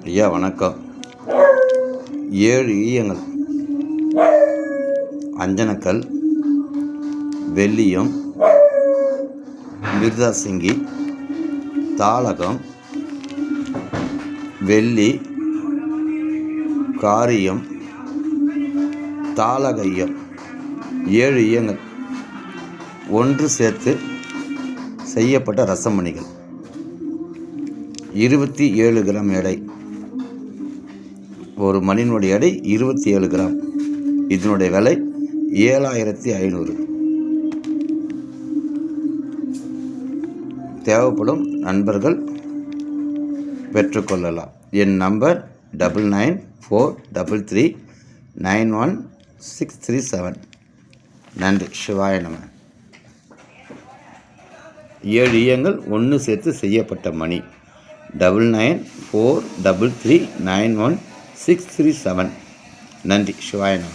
ஐயா வணக்கம். 7 ஈயங்கள், அஞ்சனக்கல், வெள்ளியம், மிர்தாசிங்கி, தாளகம், வெள்ளி, காரியம், தாளகையம், 7 ஈயங்கள் ஒன்று சேர்த்து செய்யப்பட்ட ரசமணிகள். 27 கிராம் எடை. ஒரு மணியினுடைய எடை 27 கிராம். இதனுடைய விலை 7500. தேவைப்படும் நண்பர்கள் பெற்றுக்கொள்ளலாம். என் நம்பர் 9943391637. நன்றி. சிவாய நம. 7 ஈயங்கள் ஒன்று சேர்த்து செய்யப்பட்ட மணி. 9943391637. நன்றி. சிவாய நம.